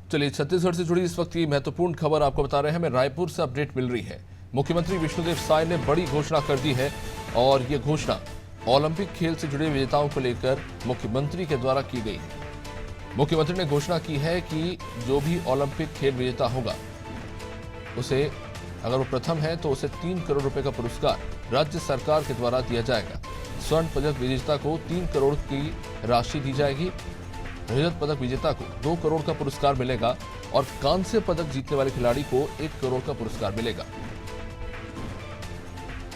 चलिए, छत्तीसगढ़ से जुड़ी इस वक्त की महत्वपूर्ण खबर आपको बता रहे हैं। हमें रायपुर से अपडेट मिल रही है। मुख्यमंत्री विष्णुदेव साय ने बड़ी घोषणा कर दी है और ये घोषणा ओलंपिक खेल से जुड़े विजेताओं को लेकर मुख्यमंत्री के द्वारा की गई है। मुख्यमंत्री ने घोषणा की है कि जो भी ओलंपिक खेल विजेता होगा उसे, अगर वो प्रथम है तो उसे 3 करोड़ रुपए का पुरस्कार राज्य सरकार के द्वारा दिया जाएगा। स्वर्ण पदक विजेता को 3 करोड़ की राशि दी जाएगी। रजत पदक विजेता को 2 करोड़ का पुरस्कार मिलेगा और कांस्य पदक जीतने वाले खिलाड़ी को 1 करोड़ का पुरस्कार मिलेगा।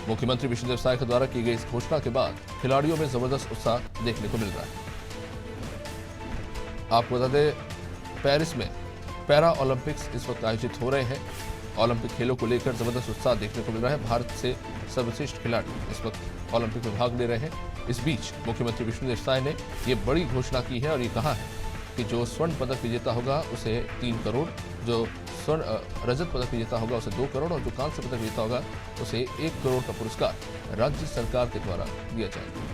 मुख्यमंत्री विष्णुदेव साय के द्वारा की गई इस घोषणा के बाद खिलाड़ियों में जबरदस्त उत्साह देखने को मिल रहा है। आपको बता दें, पेरिस में पैरा ओलंपिक्स इस वक्त आयोजित हो रहे हैं। ओलंपिक खेलों को लेकर जबरदस्त उत्साह देखने को मिल रहा है। भारत से सर्वश्रेष्ठ खिलाड़ी इस वक्त ओलंपिक में भाग ले रहे हैं। इस बीच मुख्यमंत्री विष्णुदेव साय ने ये बड़ी घोषणा की है और ये कहा है कि जो स्वर्ण पदक विजेता होगा उसे 3 करोड़, जो रजत पदक विजेता होगा उसे 2 करोड़ और जो कांस्य पदक विजेता होगा उसे 1 करोड़ का पुरस्कार राज्य सरकार के द्वारा दिया जाएगा।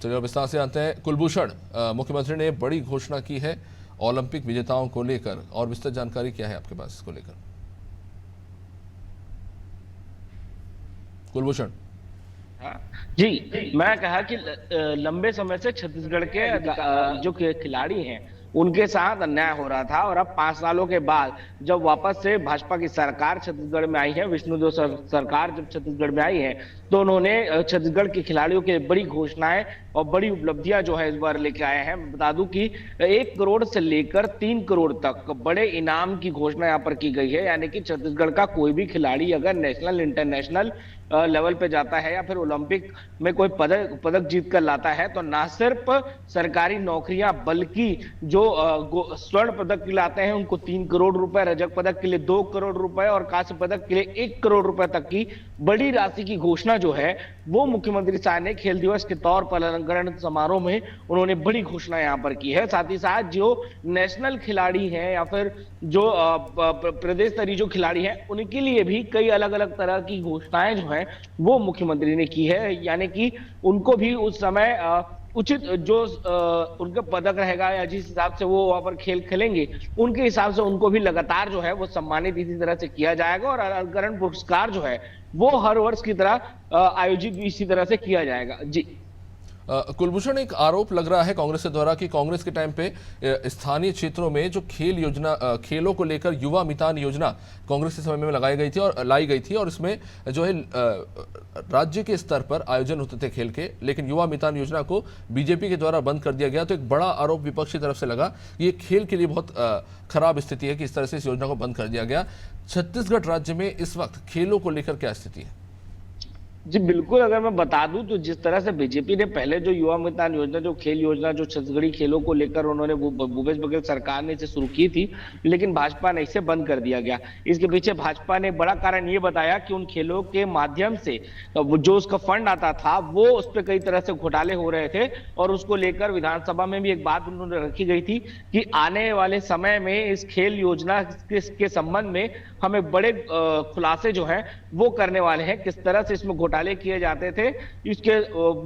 चलिए अब विस्तार से आते हैं। कुलभूषण, मुख्यमंत्री ने बड़ी घोषणा की है ओलंपिक विजेताओं को लेकर, और विस्तृत जानकारी क्या है आपके पास इसको लेकर? कुलभूषण जी, मैं कहा कि लंबे समय से छत्तीसगढ़ के जो खिलाड़ी हैं उनके साथ अन्याय हो रहा था और अब 5 सालों के बाद जब वापस से भाजपा की सरकार छत्तीसगढ़ में आई है, विष्णुदेव सरकार जब छत्तीसगढ़ में आई है, तो उन्होंने छत्तीसगढ़ के खिलाड़ियों के बड़ी घोषणाएं और बड़ी उपलब्धियां जो है इस बार लेके आए हैं। बता दूं कि 1 करोड़ से लेकर 3 करोड़ तक बड़े इनाम की घोषणा यहाँ पर की गई है। यानी कि छत्तीसगढ़ का कोई भी खिलाड़ी अगर नेशनल इंटरनेशनल लेवल पे जाता है या फिर ओलंपिक में कोई पदक जीत कर लाता है, तो ना सिर्फ सरकारी नौकरियां बल्कि जो स्वर्ण पदक के लिए आते हैं उनको 3 करोड़ रुपए, रजत पदक के लिए 2 करोड़ रुपए और कांस्य पदक के लिए 1 करोड़ रुपए तक की बड़ी राशि की घोषणा जो है वो मुख्यमंत्री साय ने खेल दिवस के तौर पर अलंकरण समारोह में उन्होंने बड़ी घोषणा यहां पर की है। साथ ही साथ जो नेशनल खिलाड़ी हैं या फिर जो प्रदेश स्तरीय जो खिलाड़ी हैं उनके लिए भी कई अलग अलग तरह की घोषणाएं जो है वो मुख्यमंत्री ने की है। यानी कि उनको भी उस समय उचित जो उनका पदक रहेगा या जिस हिसाब से वो वहां पर खेल खेलेंगे उनके हिसाब से उनको भी लगातार जो है वो सम्मानित इसी तरह से किया जाएगा और अलंकरण पुरस्कार जो है वो हर वर्ष की तरह आयोजित भी इसी तरह से किया जाएगा। जी कुलभूषण, एक आरोप लग रहा है कांग्रेस के द्वारा कि कांग्रेस के टाइम पे स्थानीय क्षेत्रों में जो खेल योजना, खेलों को लेकर युवा मितान योजना कांग्रेस के समय में लाई गई थी और इसमें जो है राज्य के स्तर पर आयोजन होते थे खेल के, लेकिन युवा मितान योजना को बीजेपी के द्वारा बंद कर दिया गया। तो एक बड़ा आरोप विपक्ष की तरफ से लगा, ये खेल के लिए बहुत खराब स्थिति है कि इस तरह से इस योजना को बंद कर दिया गया। छत्तीसगढ़ राज्य में इस वक्त खेलों को लेकर क्या स्थिति है? जी बिल्कुल, अगर मैं बता दूं तो जिस तरह से बीजेपी ने पहले जो युवा मितान योजना, जो खेल योजना, जो छत्तीसगढ़ी खेलों को लेकर उन्होंने भूपेश बघेल सरकार ने इसे शुरू की थी, लेकिन भाजपा ने इसे बंद कर दिया गया। इसके पीछे भाजपा ने बड़ा कारण ये बताया कि उन खेलों के माध्यम से जो उसका फंड आता था वो उस पर कई तरह से घोटाले हो रहे थे और उसको लेकर विधानसभा में भी एक बात उन्होंने रखी गई थी कि आने वाले समय में इस खेल योजना के संबंध में हमें बड़े खुलासे जो है वो करने वाले हैं, किस तरह से इसमें घोटाले किए जाते थे, इसके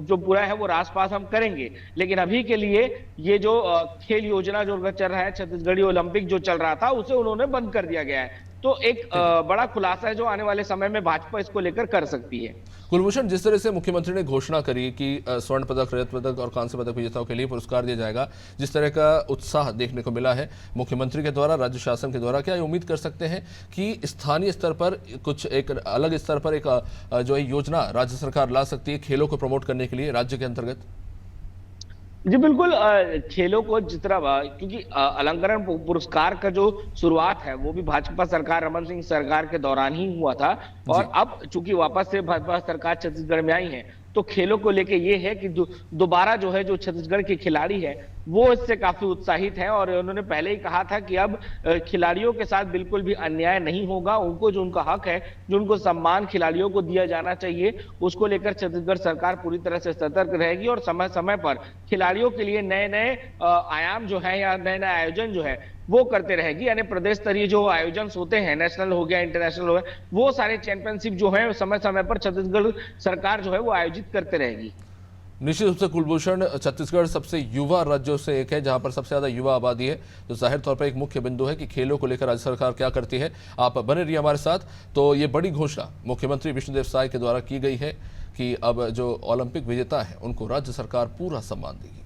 जो पूरा है वो राजपास हम करेंगे। लेकिन अभी के लिए ये जो खेल योजना जो चल रहा है, छत्तीसगढ़ी ओलंपिक जो चल रहा था, उसे उन्होंने बंद कर दिया गया है। तो एक बड़ा खुलासा है जो आने वाले समय में भाजपा इसको लेकर कर सकती है। कुलभूषण, जिस तरह से मुख्यमंत्री ने घोषणा करी कि स्वर्ण पदक, रजत पदक और कांस्य पदक विजेताओं के लिए पुरस्कार दिया जाएगा, जिस तरह का उत्साह देखने को मिला है मुख्यमंत्री के द्वारा, राज्य शासन के द्वारा, क्या उम्मीद कर सकते हैं कि स्थानीय स्तर पर कुछ एक अलग स्तर पर एक जो है योजना राज्य सरकार ला सकती है खेलों को प्रमोट करने के लिए राज्य के अंतर्गत? जी बिल्कुल, खेलों को जिस तरह, क्योंकि अलंकरण पुरस्कार का जो शुरुआत है वो भी भाजपा सरकार, रमन सिंह सरकार के दौरान ही हुआ था और अब चूंकि वापस से भाजपा सरकार छत्तीसगढ़ में आई है तो खेलों को लेके ये है कि दोबारा जो है जो छत्तीसगढ़ के खिलाड़ी है वो इससे काफी उत्साहित हैं और उन्होंने पहले ही कहा था कि अब खिलाड़ियों के साथ बिल्कुल भी अन्याय नहीं होगा, उनको जो उनका हक है, जो उनको सम्मान खिलाड़ियों को दिया जाना चाहिए, उसको लेकर छत्तीसगढ़ सरकार पूरी तरह से सतर्क रहेगी और समय समय पर खिलाड़ियों के लिए नए नए आयाम जो है या नए नए आयोजन जो है वो करते रहेगी। यानी प्रदेश स्तरीय जो आयोजन होते हैं, नेशनल हो गया, इंटरनेशनल हो गया, वो सारे चैंपियनशिप जो है समय समय पर छत्तीसगढ़ सरकार जो है वो आयोजित करते रहेगी। निश्चित रूप से कुलभूषण, छत्तीसगढ़ सबसे युवा राज्यों से एक है जहां पर सबसे ज्यादा युवा आबादी है, तो जाहिर तौर पर एक मुख्य बिंदु है कि खेलों को लेकर राज्य सरकार क्या करती है। आप बने रहिए हमारे साथ। तो ये बड़ी घोषणा मुख्यमंत्री विष्णुदेव साय के द्वारा की गई है कि अब जो ओलंपिक विजेता है उनको राज्य सरकार पूरा सम्मान देगी।